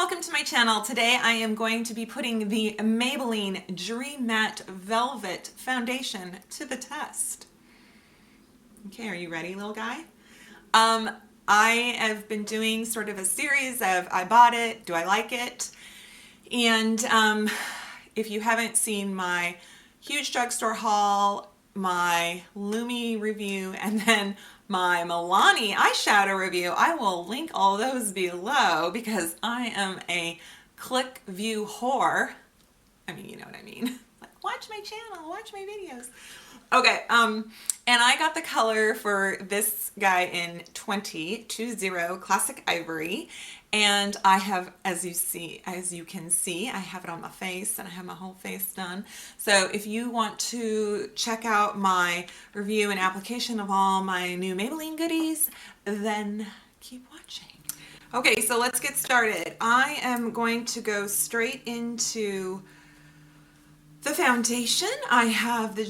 welcome to my channel. Today I am going to be putting the Maybelline Dream Matte Velvet Foundation to the test. Okay, are you ready, little guy? I have been doing sort of a series of I bought it, do I like it? And if you haven't seen my huge drugstore haul, my Lumi review, and then my Milani eyeshadow review, I will link all those below because I am a click view whore. I mean, you know what I mean. Like, watch my channel, watch my videos. Okay, and I got the color for this guy in 20 Classic Ivory, and I have, as you can see, I have it on my face, and I have my whole face done. So if you want to check out my review and application of all my new Maybelline goodies, then keep watching. Okay, so let's get started. I am going to go straight into the foundation. I have the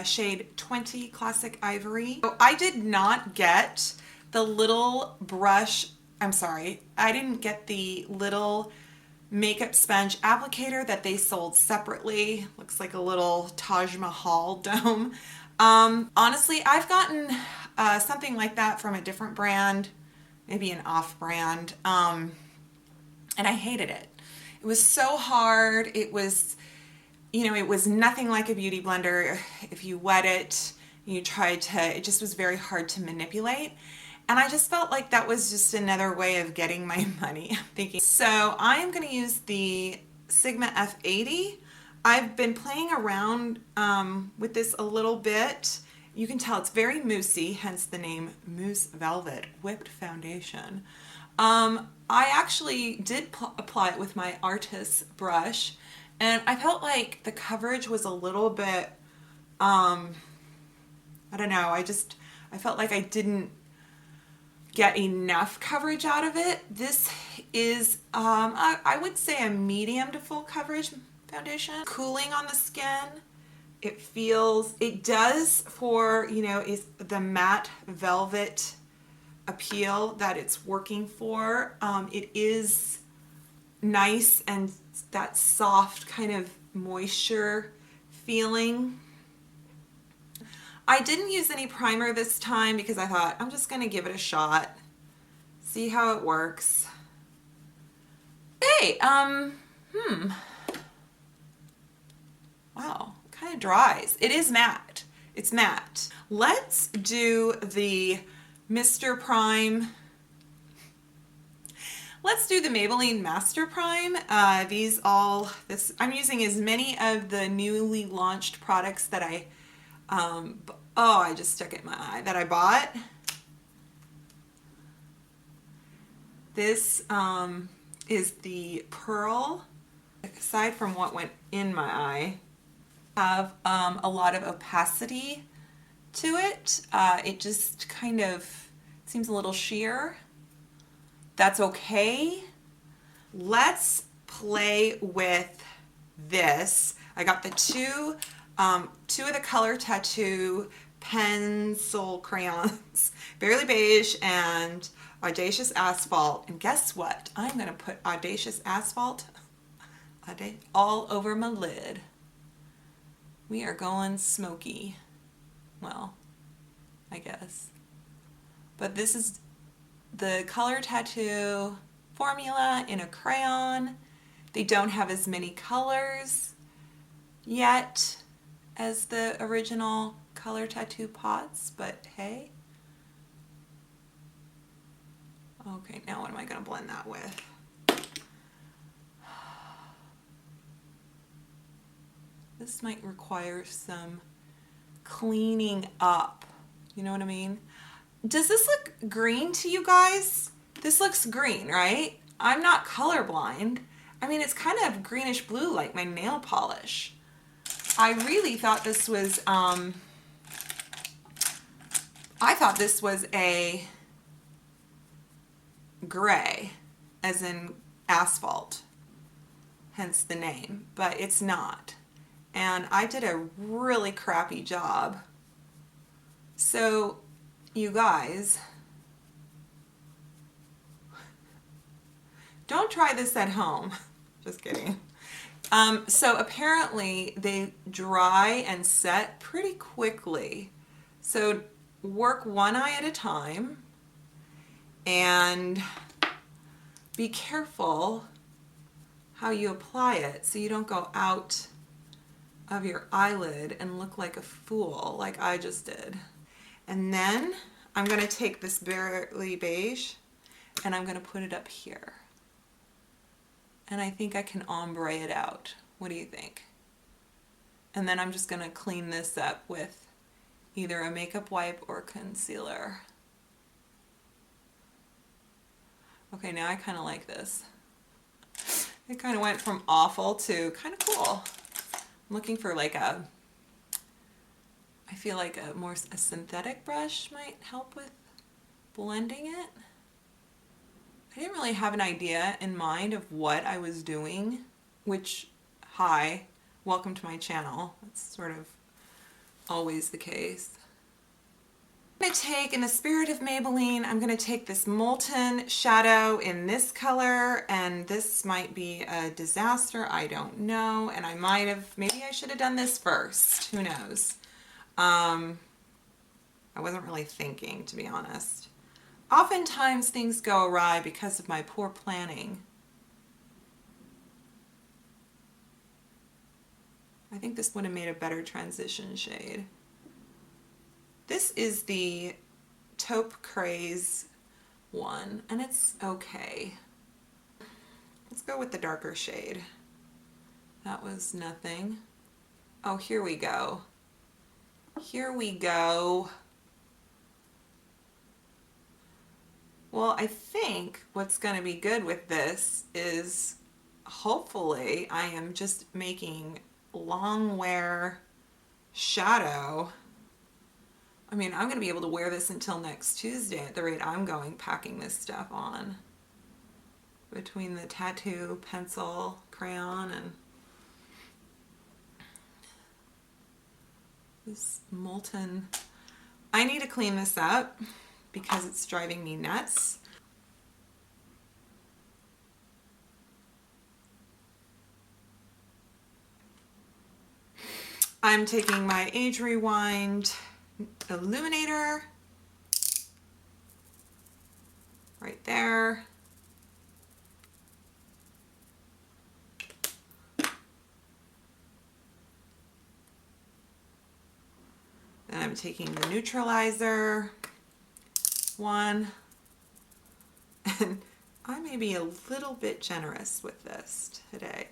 shade 20 Classic Ivory. So I did not get the little brush, I didn't get the little makeup sponge applicator that they sold separately. Looks like a little Taj Mahal dome. Honestly, I've gotten something like that from a different brand, maybe an off-brand, and I hated it. It was so hard. It was, you know, it was nothing like a beauty blender. If you wet it, you tried to, it just was very hard to manipulate. And I just felt like that was just another way of getting my money. I'm thinking, so I'm going to use the Sigma F80. I've been playing around with this a little bit. You can tell it's very moussey, hence the name Mousse Velvet Whipped Foundation. I actually did apply it with my artist brush, and I felt like the coverage was a little bit, I don't know, I felt like I didn't get enough coverage out of it. This is, I would say, a medium to full coverage foundation. Cooling on the skin. It does for, you know, is the matte velvet appeal that it's working for. It is nice and that soft kind of moisture feeling. I didn't use any primer this time because I thought I'm just gonna give it a shot, see how it works. Hey, wow, it kind of dries. It is matte. It's matte. Let's do the Mr. Prime. Let's do the Maybelline Master Prime. I'm using as many of the newly launched products that I just stuck it in my eye, that I bought. This is the Pearl. Aside from what went in my eye, have a lot of opacity to it. It just kind of seems a little sheer. That's okay. Let's play with this. I got the two of the Color Tattoo pencil crayons, Barely Beige and Audacious Asphalt. And guess what? I'm going to put Audacious Asphalt all over my lid. We are going smoky. Well, I guess. But this is the Color Tattoo formula in a crayon. They don't have as many colors yet as the original Color Tattoo pots, but hey. Okay, now what am I going to blend that with? This might require some cleaning up. You know what I mean? Does this look green to you guys? This looks green, right? I'm not colorblind. I mean, it's kind of greenish blue like my nail polish. I really thought this was, I thought this was a gray, as in asphalt, hence the name, but it's not. And I did a really crappy job. So, you guys, don't Don't try this at home. Just kidding. So apparently they dry and set pretty quickly. So work one eye at a time and be careful how you apply it so you don't go out of your eyelid and look like a fool like I just did. And then I'm going to take this Barely Beige and I'm going to put it up here. And I think I can ombre it out. What do you think? And then I'm just going to clean this up with either a makeup wipe or concealer. Okay, now I kind of like this. It kind of went from awful to kind of cool. I'm looking for like I feel like a synthetic brush might help with blending it. I didn't really have an idea in mind of what I was doing, which, hi, welcome to my channel. That's sort of always the case. I'm going to take, in the spirit of Maybelline, I'm going to take this Molten shadow in this color, and this might be a disaster, I don't know, and I might have, maybe I should have done this first, who knows. I wasn't really thinking, to be honest. Oftentimes things go awry because of my poor planning. I think this would have made a better transition shade. This is the Taupe Craze one, and it's okay. Let's go with the darker shade. That was nothing. Oh, here we go. Here we go. Well, I think what's going to be good with this is hopefully I am just making long wear shadow. I mean, I'm going to be able to wear this until next Tuesday at the rate I'm going packing this stuff on. Between the tattoo, pencil, crayon, and this Molten. I need to clean this up because it's driving me nuts. I'm taking my Age Rewind illuminator right there. Then I'm taking the neutralizer one, and I may be a little bit generous with this today.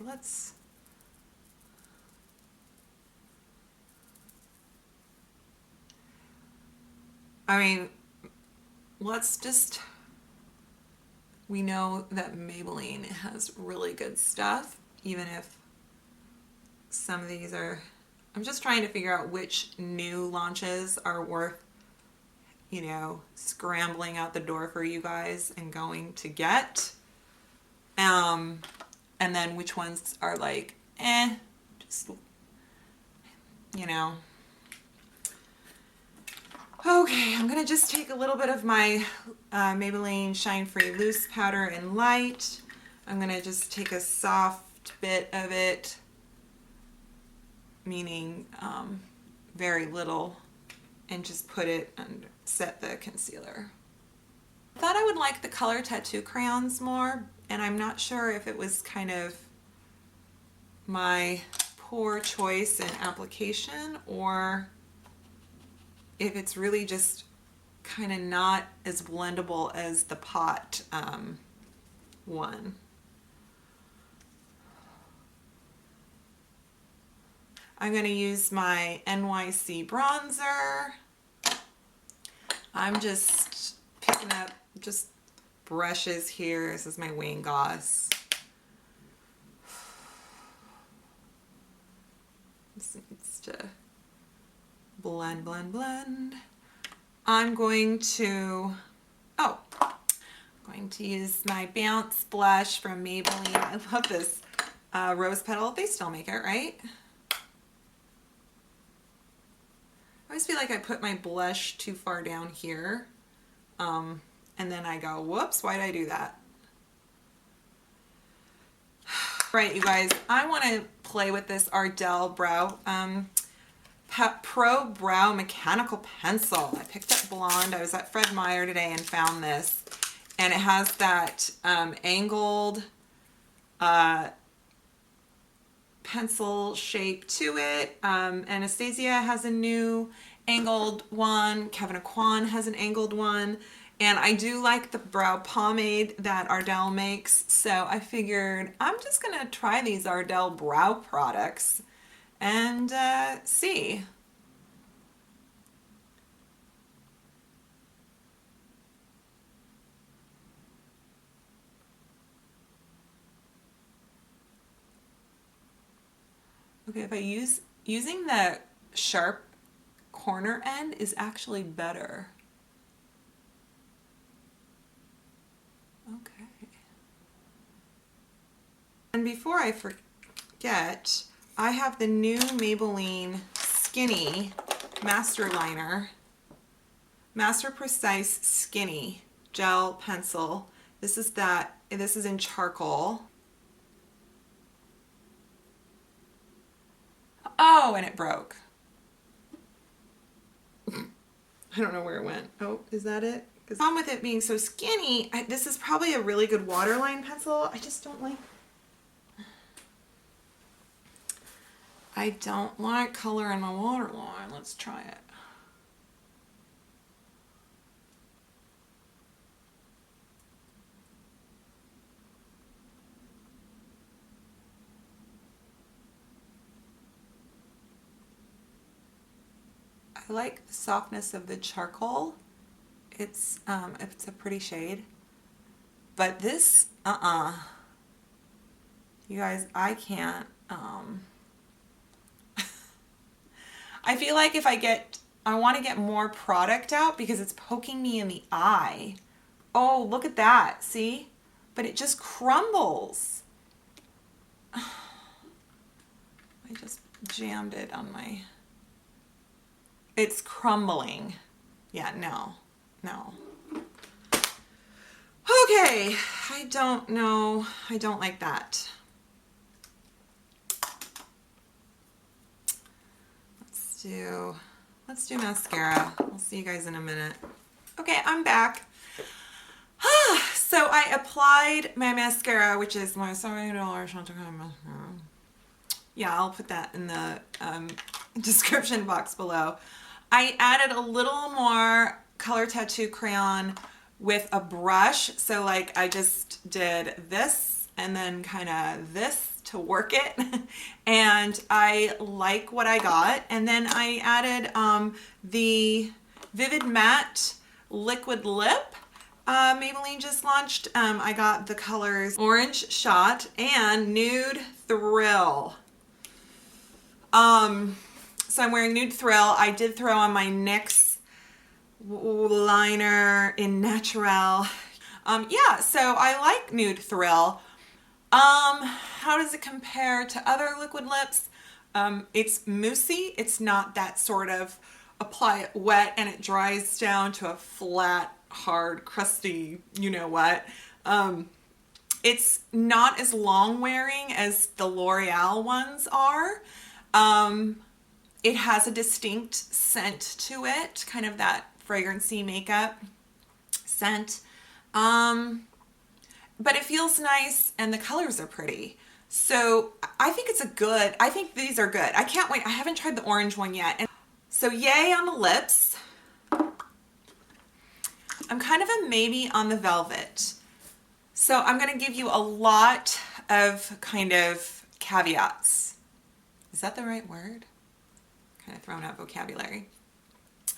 We know that Maybelline has really good stuff, even if some of these are, I'm just trying to figure out which new launches are worth, you know, scrambling out the door for you guys and going to get. And then which ones are like, just, you know. Okay, I'm gonna just take a little bit of my Maybelline Shine Free Loose Powder in Light. I'm gonna just take a soft bit of it, meaning very little, and just put it and set the concealer. I thought I would like the color tattoo crayons more, and I'm not sure if it was kind of my poor choice in application or if it's really just kind of not as blendable as the pot one. I'm going to use my NYC bronzer. I'm just picking up just brushes here. This is my Wayne Goss. This needs to blend, blend, blend. I'm going to use my Bounce blush from Maybelline. I love this rose petal. They still make it, right? I always feel like I put my blush too far down here, and then I go, whoops, why did I do that? Right, you guys, I want to play with this Ardell Brow Pro Brow Mechanical Pencil. I picked up blonde. I was at Fred Meyer today and found this. And it has that angled pencil shape to it. Anastasia has a new angled one. Kevin Aquan has an angled one. And I do like the brow pomade that Ardell makes. So I figured I'm just going to try these Ardell brow products and see. Okay, if I using the sharp corner end is actually better. Okay. And before I forget, I have the new Maybelline Skinny Master Liner, Master Precise Skinny Gel Pencil. This is in charcoal. Oh, and it broke. I don't know where it went. Oh, is that it? The problem with it being so skinny, this is probably a really good waterline pencil. I just don't like... I don't like color in my waterline. Let's try it. I like the softness of the charcoal. It's a pretty shade. But this, you guys, I can't, I feel like if I want to get more product out because it's poking me in the eye. Oh, look at that, see? But it just crumbles. I just jammed it on my... It's crumbling. Yeah, no. Okay, I don't know. I don't like that. Let's do mascara. I'll see you guys in a minute. Okay, I'm back. So I applied my mascara, which is my $70 Chantecaille mascara. Yeah, I'll put that in the description box below. I added a little more Color Tattoo crayon with a brush. So like I just did this and then kind of this to work it. And I like what I got. And then I added the Vivid Matte Liquid Lip. Maybelline just launched. I got the colors Orange Shot and Nude Thrill. So I'm wearing Nude Thrill. I did throw on my NYX liner in Natural. Yeah, so I like Nude Thrill. How does it compare to other liquid lips? It's moussey. It's not that sort of apply it wet and it dries down to a flat, hard, crusty, you know what. It's not as long wearing as the L'Oreal ones are. It has a distinct scent to it, kind of that fragrancy makeup scent. But it feels nice and the colors are pretty. So I think I think these are good. I can't wait. I haven't tried the orange one yet. And so yay on the lips. I'm kind of a maybe on the velvet. So I'm going to give you a lot of kind of caveats. Is that the right word? Kind of thrown out vocabulary.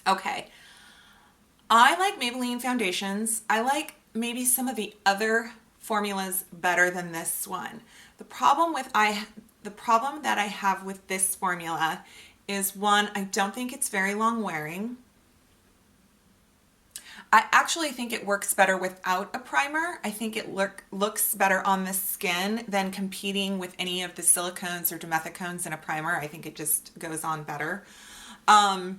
Okay. I like Maybelline foundations. I like maybe some of the other formulas better than this one. The problem that I have with this formula is, one, I don't think it's very long wearing. I actually think it works better without a primer. I think it looks better on the skin than competing with any of the silicones or dimethicones in a primer. I think it just goes on better. I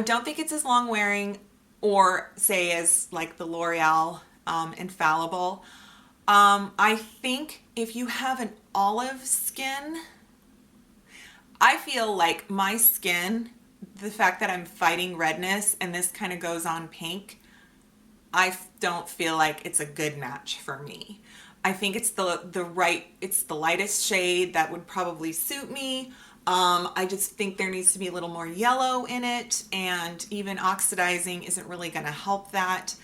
don't think it's as long wearing or say as like the L'Oreal Infallible. I think if you have an olive skin, I feel like my skin, the fact that I'm fighting redness and this kind of goes on pink, I don't feel like it's a good match for me. I think it's it's the lightest shade that would probably suit me. I just think there needs to be a little more yellow in it, and even oxidizing isn't really going to help that.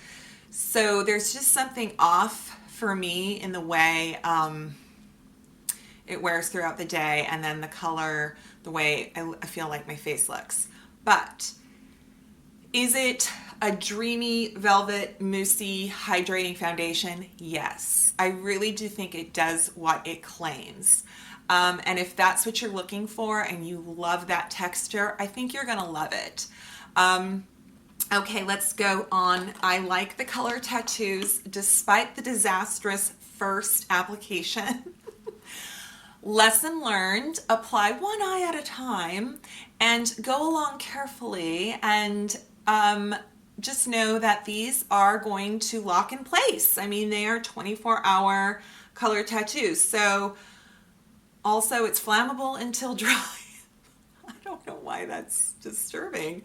So there's just something off for me in the way it wears throughout the day, and then the color, the way I feel like my face looks. But is it a dreamy, velvet, moussey, hydrating foundation? Yes. I really do think it does what it claims. And if that's what you're looking for and you love that texture, I think you're going to love it. Okay, let's go on. I like the color tattoos despite the disastrous first application. Lesson learned, apply one eye at a time and go along carefully, and just know that these are going to lock in place. I mean, they are 24-hour color tattoos. So also it's flammable until dry. I don't know why that's disturbing.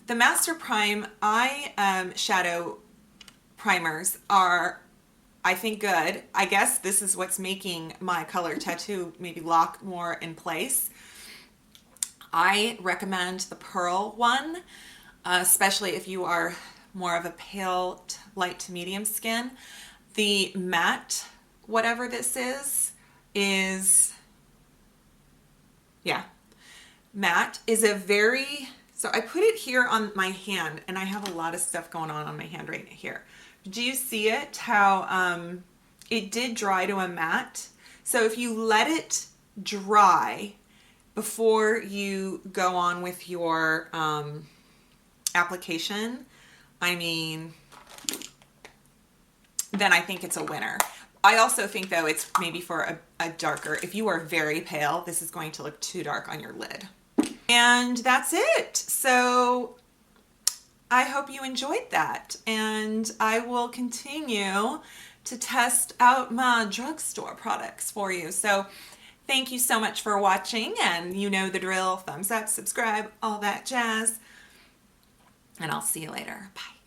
The Master Prime eye shadow primers are, I think, good. I guess this is what's making my color tattoo maybe lock more in place. I recommend the Pearl one, especially if you are more of a pale, light to medium skin. The matte, whatever this is, yeah, matte is a very, so I put it here on my hand, and I have a lot of stuff going on my hand right here. Do you see it? How it did dry to a matte. So if you let it dry before you go on with your application, I mean, then I think it's a winner. I also think, though, it's maybe for a darker, if you are very pale, this is going to look too dark on your lid. And that's it. So I hope you enjoyed that, and I will continue to test out my drugstore products for you. So thank you so much for watching, and you know the drill. Thumbs up, subscribe, all that jazz, and I'll see you later. Bye.